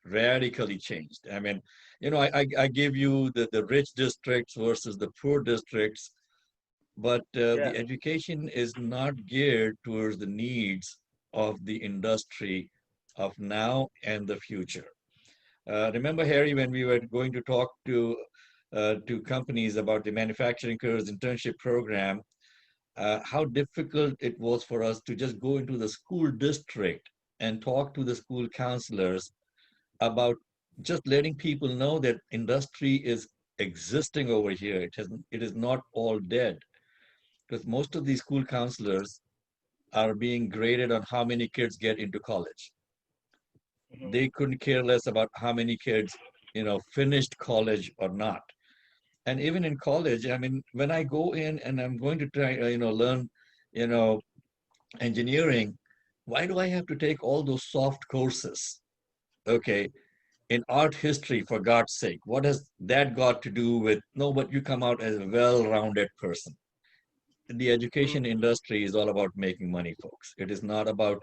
Speaker 2: I mean, I give you the rich districts versus the poor districts, but the education is not geared towards the needs of the industry of now and the future. Remember, Harry, when we were going to talk to companies about the manufacturing careers internship program, how difficult it was for us to just go into the school district and talk to the school counselors about just letting people know that industry is existing over here. It is not all dead, because most of these school counselors are being graded on how many kids get into college. Mm-hmm. They couldn't care less about how many kids, finished college or not. And even in college, I mean, when I go in and I'm going to try, learn, engineering, why do I have to take all those soft courses? Okay, in art history, for God's sake, what has that got to do with, no, but you come out as a well-rounded person. The education industry is all about making money, folks. It is not about,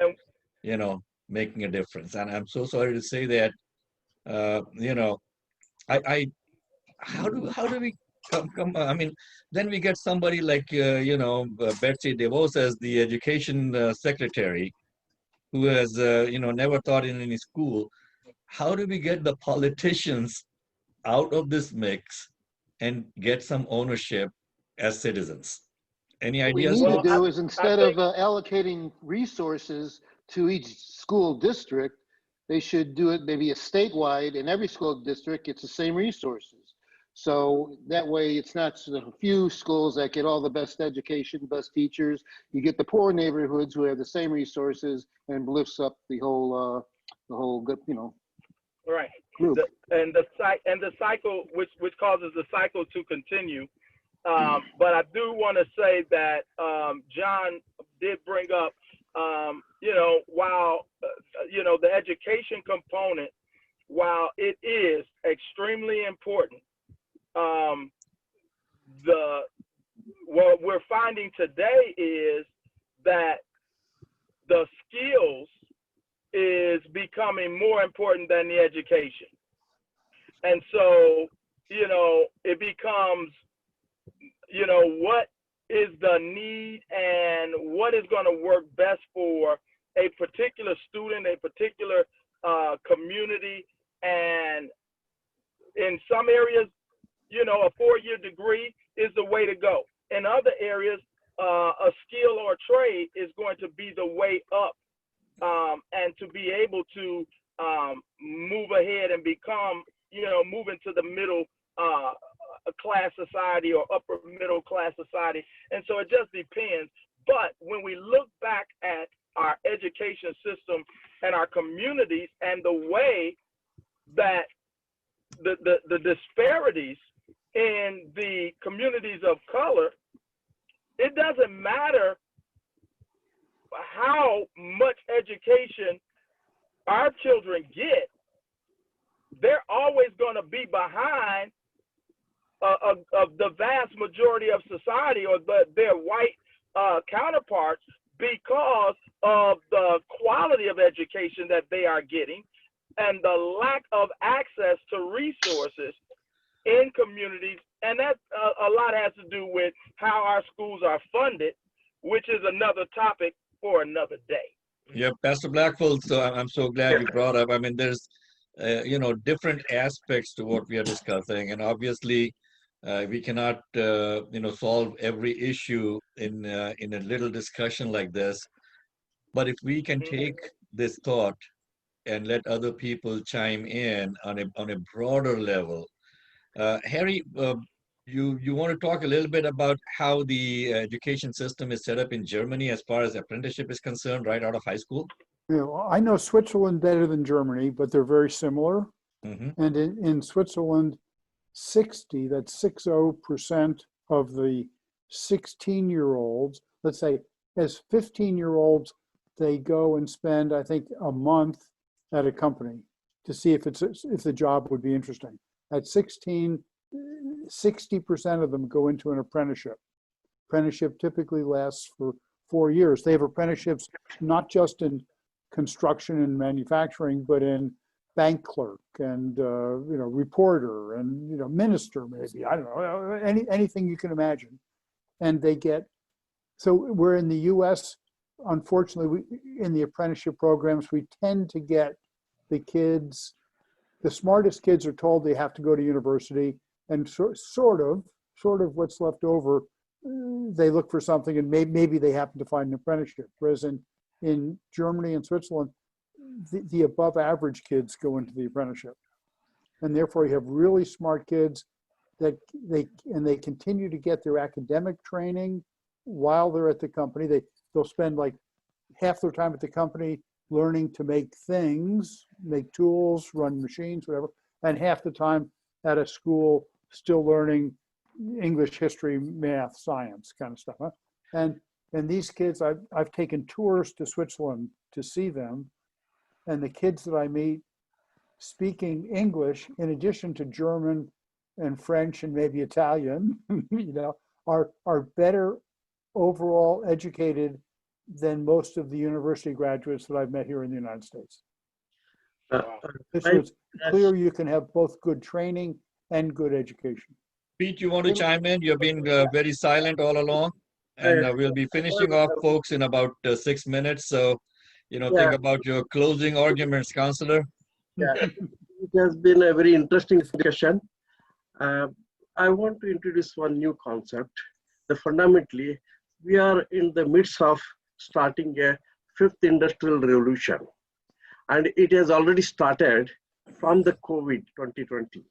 Speaker 2: making a difference. And I'm so sorry to say that, how do we come? I mean, then we get somebody like, Betsy DeVos as the education secretary, who has, never taught in any school. How do we get the politicians out of this mix and get some ownership as citizens? Any ideas?
Speaker 7: What we need to do is, instead of allocating resources to each school district, they should do it maybe a statewide. In every school district, it's the same resources. So that way, it's not a few schools that get all the best education, best teachers. You get the poor neighborhoods who have the same resources, and lifts up the whole good,
Speaker 3: Right.
Speaker 7: group.
Speaker 3: The cycle, which causes the cycle to continue. But I do want to say that John did bring up, while the education component, while it is extremely important, what we're finding today is that the skills is becoming more important than the education. And so, it becomes, what is the need and what is going to work best for a particular student, a particular community. And in some areas, a 4-year degree is the way to go. In other areas, a skill or a trade is going to be the way up, and to be able to move ahead and become, move into the middle class society or upper middle class society. And so it just depends. But when we look back at our education system and our communities and the way that the disparities in the communities of color, it doesn't matter how much education our children get, they're always going to be behind the vast majority of society or their white counterparts because of the quality of education that they are getting and the lack of access to resources in communities. And that a lot has to do with how our schools are funded, which is another topic for another day.
Speaker 2: Yeah, Pastor Blackful, so I'm so glad you brought up. I mean, there's, different aspects to what we are discussing. And obviously, we cannot, solve every issue in a little discussion like this. But if we can take this thought and let other people chime in on a broader level. Harry, you want to talk a little bit about how the education system is set up in Germany as far as apprenticeship is concerned, right out of high school?
Speaker 6: I know Switzerland better than Germany, but they're very similar.
Speaker 2: Mm-hmm.
Speaker 6: And in Switzerland, 60% of the 16-year-olds, let's say as 15-year-olds, they go and spend, I think, a month at a company to see if the job would be interesting. At 16, 60% of them go into an apprenticeship. Apprenticeship typically lasts for 4 years. They have apprenticeships not just in construction and manufacturing, but in bank clerk and reporter and minister, maybe, I don't know, anything you can imagine. And they get, so we're in the US, unfortunately, in the apprenticeship programs, we tend to get the kids, the smartest kids are told they have to go to university, and sort of what's left over, they look for something and maybe they happen to find an apprenticeship. Whereas in Germany and Switzerland, the above average kids go into the apprenticeship. And therefore you have really smart kids that they continue to get their academic training while they're at the company. They'll spend like half their time at the company learning to make things, make tools, run machines, whatever, and half the time at a school still learning English, history, math, science kind of stuff. Huh? And these kids, I've taken tours to Switzerland to see them, and the kids that I meet speaking English in addition to German and French and maybe Italian, are better overall educated than most of the university graduates that I've met here in the United States. So it's clear you can have both good training and good education.
Speaker 2: Pete, you want to chime in? You've been very silent all along, and we'll be finishing off, folks, in about 6 minutes. So, think about your closing arguments, Counselor.
Speaker 8: Yeah, it has been a very interesting discussion. I want to introduce one new concept. Fundamentally, we are in the midst of starting a 5th industrial revolution, and it has already started from the COVID 2020.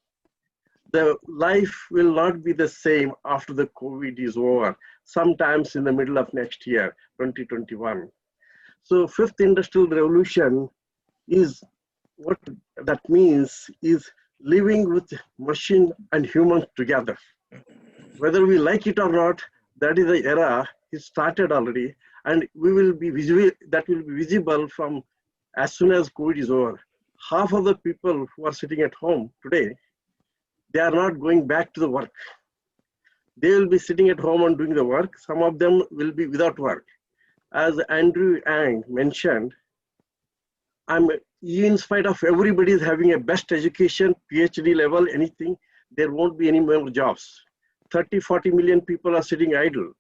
Speaker 8: The life will not be the same after the COVID is over, sometimes in the middle of next year, 2021. So 5th industrial revolution is what that means is living with machine and humans together. Whether we like it or not, that is the era. It started already, and we will be visible. That will be visible from as soon as COVID is over. Half of the people who are sitting at home today, they are not going back to the work. They will be sitting at home and doing the work. Some of them will be without work. As Andrew Yang mentioned, in spite of everybody is having a best education, PhD level, anything, there won't be any more jobs. 30, 40 million people are sitting idle.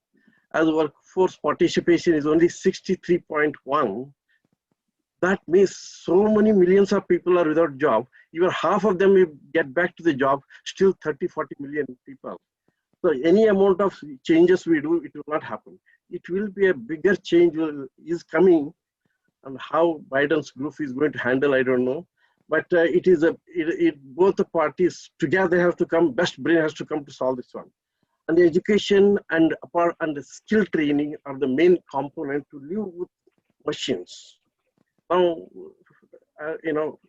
Speaker 8: As workforce participation is only 63.1, that means so many millions of people are without job. Even half of them will get back to the job, still 30, 40 million people. So any amount of changes we do, it will not happen. It will be a bigger change is coming, and how Biden's group is going to handle, I don't know. But both the parties together have to come, best brain has to come to solve this one. And the education and the skill training are the main component to live with machines. Now,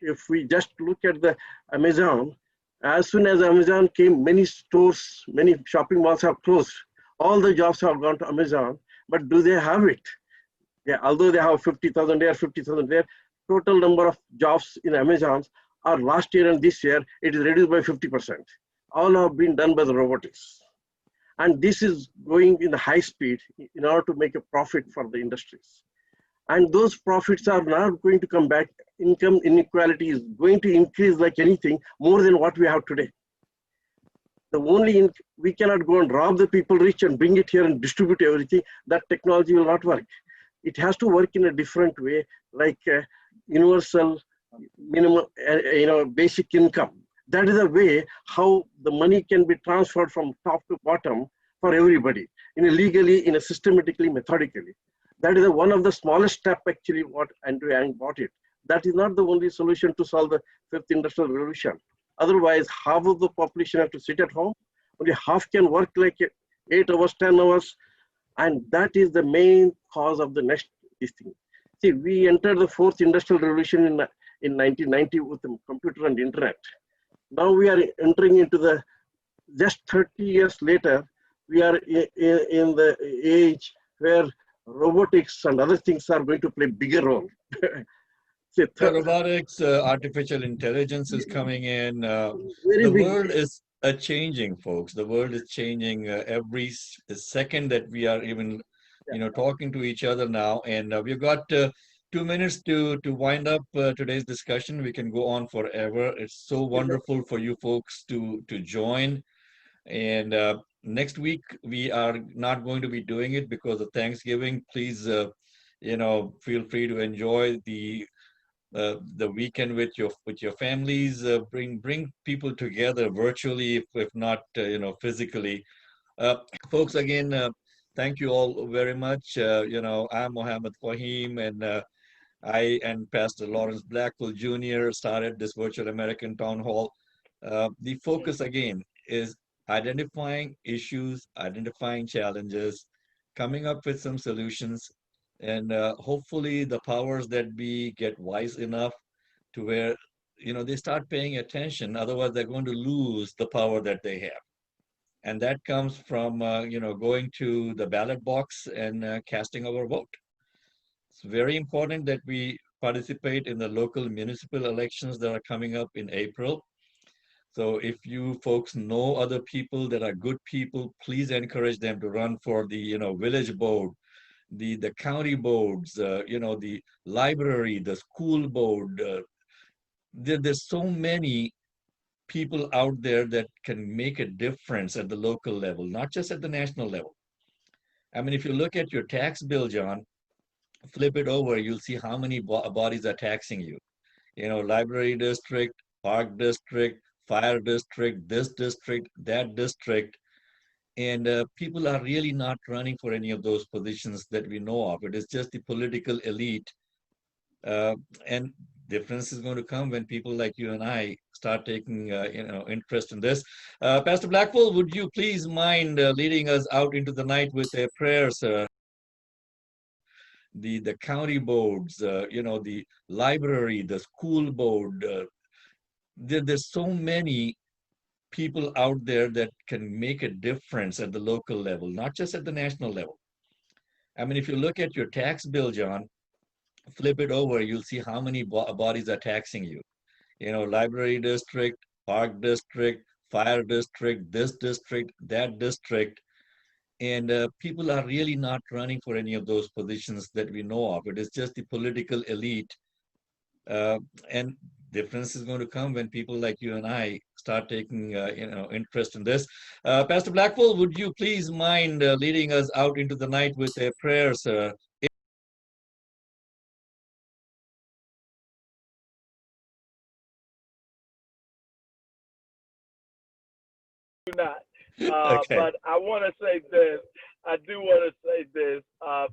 Speaker 8: if we just look at the Amazon, as soon as Amazon came, many stores, many shopping malls have closed. All the jobs have gone to Amazon, but do they have it? Yeah, although they have 50,000 there, 50,000 there, total number of jobs in Amazon are last year and this year, it is reduced by 50%. All have been done by the robotics. And this is going in the high speed in order to make a profit for the industries. And those profits are not going to come back. Income inequality is going to increase like anything more than what we have today. We cannot go and rob the people rich and bring it here and distribute everything. That technology will not work. It has to work in a different way, like universal minimum, basic income. That is a way how the money can be transferred from top to bottom for everybody, legally, systematically, methodically. That is one of the smallest step actually what Andrew Yang brought it. That is not the only solution to solve the fifth industrial revolution. Otherwise, half of the population have to sit at home. Only half can work like 8 hours, 10 hours. And that is the main cause of the next thing. See, we entered the fourth industrial revolution in 1990 with the computer and internet. Now we are entering into just 30 years later, we are in the age where robotics and other things are going to play bigger role.
Speaker 2: Robotics, artificial intelligence is coming in. The world is changing, folks. The world is changing every second that we are even, talking to each other now. And we've got 2 minutes to wind up today's discussion. We can go on forever. It's so wonderful for you folks to join. And next week we are not going to be doing it because of Thanksgiving. Please, feel free to enjoy the weekend with your families. Bring people together virtually, if not physically. Folks, again, thank you all very much. I'm Mohammed Faheem, and I and Pastor Lawrence Blackful Jr. started this virtual American Town Hall. The focus again is identifying issues, identifying challenges, coming up with some solutions, and hopefully the powers that be get wise enough to where they start paying attention. Otherwise, they're going to lose the power that they have, and that comes from going to the ballot box and casting our vote. It's very important that we participate in the local municipal elections that are coming up in April. So if you folks know other people that are good people, please encourage them to run for the village board, the county boards, the library, the school board. There's so many people out there that can make a difference at the local level, not just at the national level. I mean, if you look at your tax bill, John, flip it over, you'll see how many bodies are taxing you. Library district, park district, fire district, this district, that district. And people are really not running for any of those positions that we know of. It is just the political elite. And difference is going to come when people like you and I start taking interest in this. Pastor Blackful, would you please mind leading us out into the night with a prayer, sir? the county boards, the library, the school board. There's so many people out there that can make a difference at the local level, not just at the national level. I mean, if you look at your tax bill, John, flip it over, you'll see how many bodies are taxing you. Library district, park district, fire district, this district, that district. And people are really not running for any of those positions that we know of. It is just the political elite. And difference is going to come when people like you and I start taking interest in this. Pastor Blackful, would you please mind leading us out into the night with a prayer, sir?
Speaker 3: Not.
Speaker 2: Okay.
Speaker 3: But I want to say this. I do want to say this.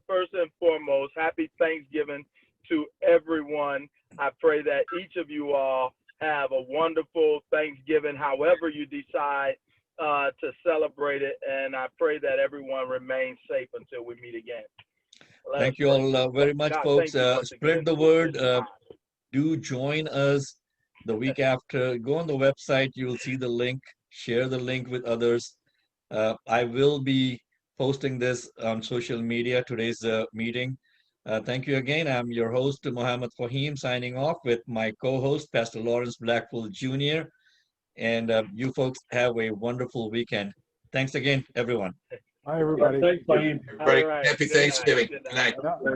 Speaker 3: First and foremost, happy Thanksgiving to everyone. I pray that each of you all have a wonderful Thanksgiving, however you decide to celebrate it. And I pray that everyone remains safe until we meet again.
Speaker 2: Thank you all very much,
Speaker 3: God,
Speaker 2: folks.
Speaker 3: thank you once
Speaker 2: Spread
Speaker 3: again
Speaker 2: the
Speaker 3: for
Speaker 2: word.
Speaker 3: this time.
Speaker 2: Do join us the week after. Go on the website. You will see the link. Share the link with others. I will be posting this on social media, today's meeting. Thank you again. I'm your host, Mohammed Faheem, signing off with my co-host, Pastor Lawrence Blackful Jr. And you folks have a wonderful weekend. Thanks again, everyone.
Speaker 6: Hi, everybody.
Speaker 8: Thanks, Faheem.
Speaker 5: Everybody,
Speaker 3: All right.
Speaker 5: happy
Speaker 3: Good night.
Speaker 5: Thanksgiving.
Speaker 3: Good
Speaker 5: Good night.
Speaker 3: night.
Speaker 6: Yeah.